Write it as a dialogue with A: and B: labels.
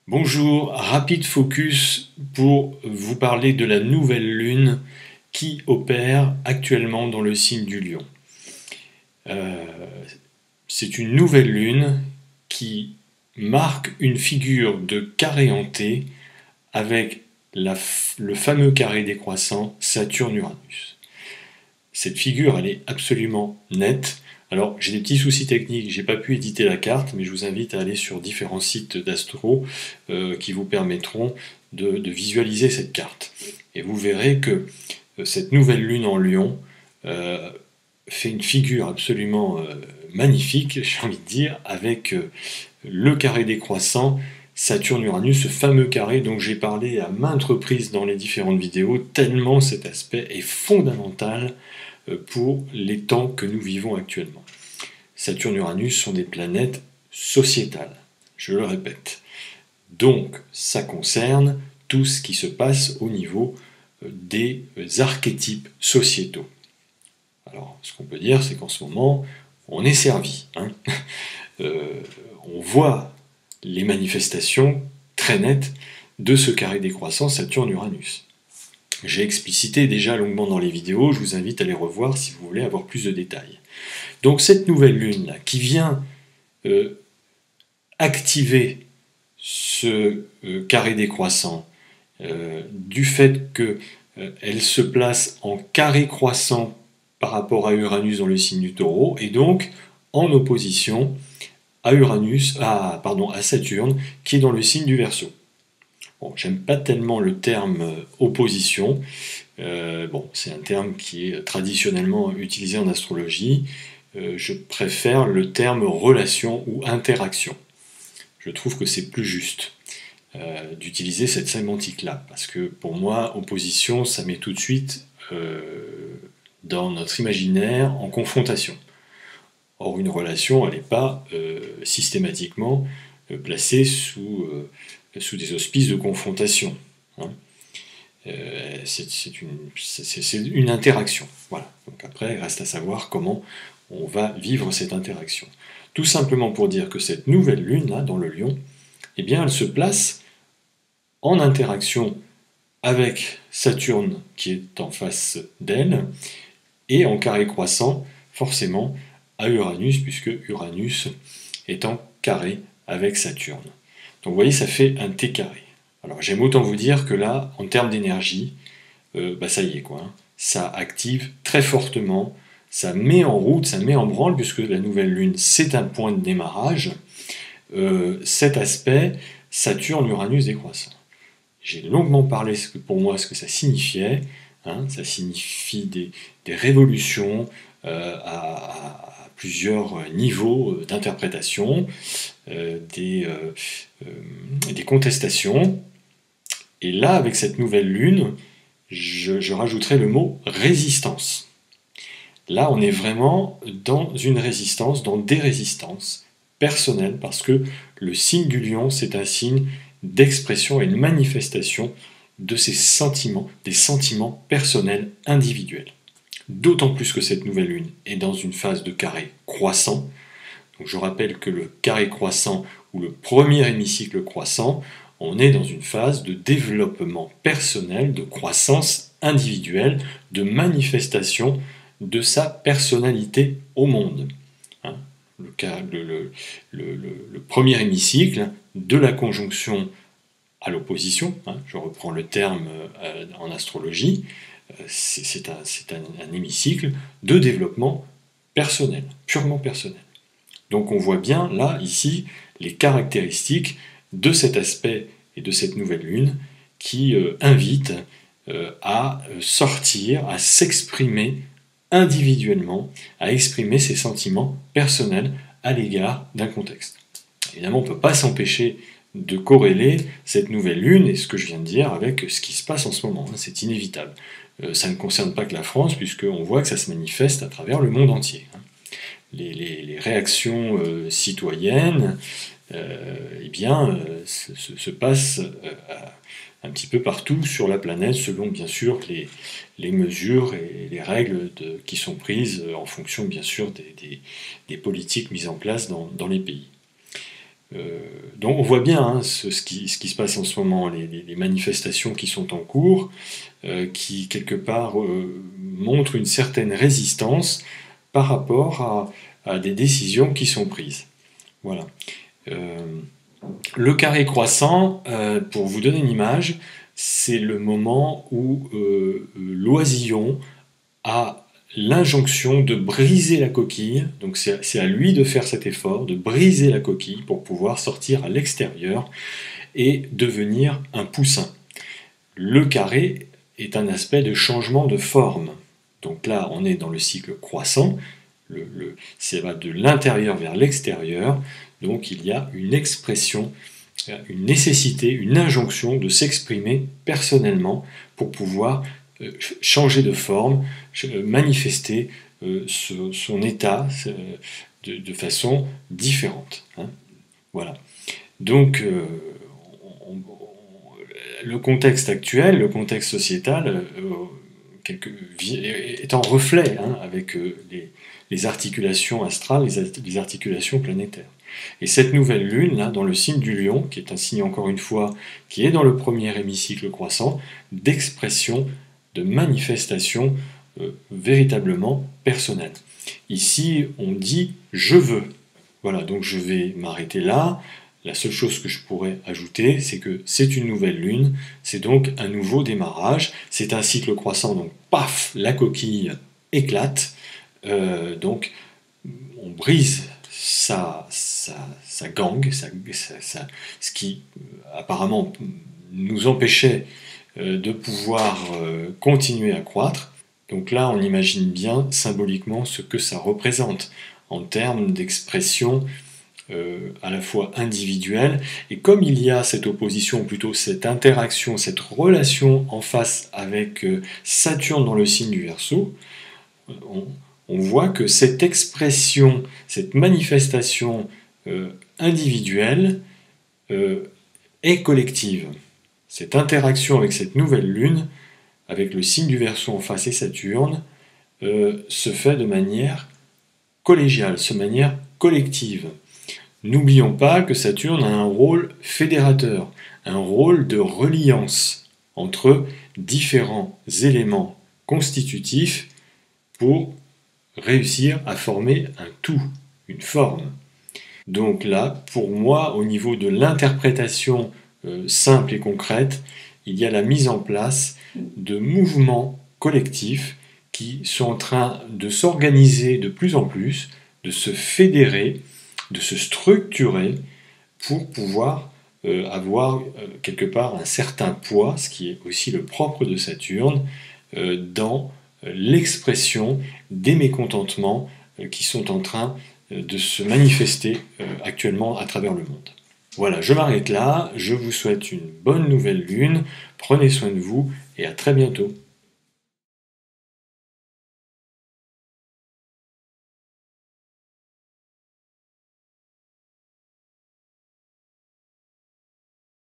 A: Bonjour, rapide focus pour vous parler de la nouvelle lune qui opère actuellement dans le signe du Lion. Euh, c'est une nouvelle lune qui marque une figure de carré hanté avec le fameux carré décroissant Saturne-Uranus. Cette figure, elle est absolument nette. Alors, j'ai des petits soucis techniques, j'ai pas pu éditer la carte, mais je vous invite à aller sur différents sites d'astro qui vous permettront de visualiser cette carte. Et vous verrez que cette nouvelle lune en Lion euh, fait une figure absolument magnifique, j'ai envie de dire, avec le carré décroissant Saturne-Uranus, ce fameux carré dont j'ai parlé à maintes reprises dans les différentes vidéos, tellement cet aspect est fondamental pour les temps que nous vivons actuellement. Saturne-Uranus sont des planètes sociétales, je le répète. Donc, ça concerne tout ce qui se passe au niveau des archétypes sociétaux. Alors, ce qu'on peut dire, c'est qu'en ce moment, on est servi. On voit les manifestations très nettes de ce carré décroissant Saturne-Uranus. J'ai explicité déjà longuement dans les vidéos, je vous invite à les revoir si vous voulez avoir plus de détails. Donc cette nouvelle lune là, qui vient activer ce carré décroissant, du fait qu'elle se place en carré croissant par rapport à Uranus dans le signe du Taureau, et donc en opposition à à Saturne, qui est dans le signe du Verseau. Bon, j'aime pas tellement le terme opposition. Bon, c'est un terme qui est traditionnellement utilisé en astrologie. Je préfère le terme relation ou interaction. Je trouve que c'est plus juste d'utiliser cette sémantique-là, parce que pour moi, opposition, ça met tout de suite dans notre imaginaire en confrontation. Or, une relation, elle n'est pas systématiquement placée sous des auspices de confrontation. C'est une interaction. Voilà. Donc après, il reste à savoir comment on va vivre cette interaction. Tout simplement pour dire que cette nouvelle lune, là, dans le Lion, eh bien, elle se place en interaction avec Saturne, qui est en face d'elle, et en carré croissant, forcément, à Uranus, puisque Uranus est en carré avec Saturne. Donc vous voyez, ça fait un T carré. Alors j'aime autant vous dire que là, en termes d'énergie, ça y est quoi. Ça active très fortement, ça met en route, ça met en branle, puisque la nouvelle lune, c'est un point de démarrage, cet aspect Saturne-Uranus décroissant. J'ai longuement parlé pour moi ce que ça signifiait. Ça signifie des révolutions à plusieurs niveaux d'interprétation, des contestations. Et là, avec cette nouvelle lune, je rajouterai le mot résistance. Là, on est vraiment dans une résistance, dans des résistances personnelles, parce que le signe du lion, c'est un signe d'expression et de manifestation de ces sentiments, des sentiments personnels individuels. D'autant plus que cette nouvelle lune est dans une phase de carré croissant. Donc je rappelle que le carré croissant ou le premier hémicycle croissant, on est dans une phase de développement personnel, de croissance individuelle, de manifestation de sa personnalité au monde. Le premier hémicycle de la conjonction à l'opposition, je reprends le terme en astrologie, c'est un hémicycle de développement personnel, purement personnel. Donc on voit bien là, ici, les caractéristiques de cet aspect et de cette nouvelle lune qui invite à sortir, à s'exprimer individuellement, à exprimer ses sentiments personnels à l'égard d'un contexte. Évidemment, on ne peut pas s'empêcher de corréler cette nouvelle lune et ce que je viens de dire avec ce qui se passe en ce moment. C'est inévitable. Ça ne concerne pas que la France, puisqu'on voit que ça se manifeste à travers le monde entier. Les réactions citoyennes se passent un petit peu partout sur la planète, selon bien sûr les mesures et les règles qui sont prises en fonction bien sûr des politiques mises en place dans les pays. Donc on voit bien hein, ce qui se passe en ce moment, les manifestations qui sont en cours, qui quelque part montrent une certaine résistance par rapport à des décisions qui sont prises. Voilà. Le carré croissant, pour vous donner une image, c'est le moment où l'oisillon a l'injonction de briser la coquille, donc c'est à lui de faire cet effort, de briser la coquille pour pouvoir sortir à l'extérieur et devenir un poussin. Le carré est un aspect de changement de forme. Donc là, on est dans le cycle croissant, ça va de l'intérieur vers l'extérieur, donc il y a une expression, une nécessité, une injonction de s'exprimer personnellement pour pouvoir changer de forme, manifester son état de façon différente. Hein. Voilà. Donc, le contexte actuel, le contexte sociétal, est en reflet hein, avec les articulations astrales, les articulations planétaires. Et cette nouvelle lune, là, dans le signe du lion, qui est un signe, encore une fois, qui est dans le premier hémicycle croissant, d'expression, de manifestation véritablement personnelle. Ici, on dit « je veux ». Voilà, donc je vais m'arrêter là. La seule chose que je pourrais ajouter, c'est que c'est une nouvelle lune, c'est donc un nouveau démarrage, c'est un cycle croissant, donc paf, la coquille éclate, donc on brise sa gangue, ce qui apparemment nous empêchait de pouvoir continuer à croître. Donc là, on imagine bien symboliquement ce que ça représente en termes d'expression à la fois individuelle, et comme il y a cette opposition, ou plutôt cette interaction, cette relation en face avec Saturne dans le signe du Verseau, on voit que cette expression, cette manifestation individuelle est collective. Cette interaction avec cette nouvelle lune, avec le signe du Verseau en face et Saturne, se fait de manière collégiale, de manière collective. N'oublions pas que Saturne a un rôle fédérateur, un rôle de reliance entre différents éléments constitutifs pour réussir à former un tout, une forme. Donc là, pour moi, au niveau de l'interprétation simple et concrète, il y a la mise en place de mouvements collectifs qui sont en train de s'organiser de plus en plus, de se fédérer, de se structurer pour pouvoir avoir quelque part un certain poids, ce qui est aussi le propre de Saturne, dans l'expression des mécontentements qui sont en train de se manifester actuellement à travers le monde. Voilà, je m'arrête là, je vous souhaite une bonne nouvelle lune, prenez soin de vous et à très bientôt.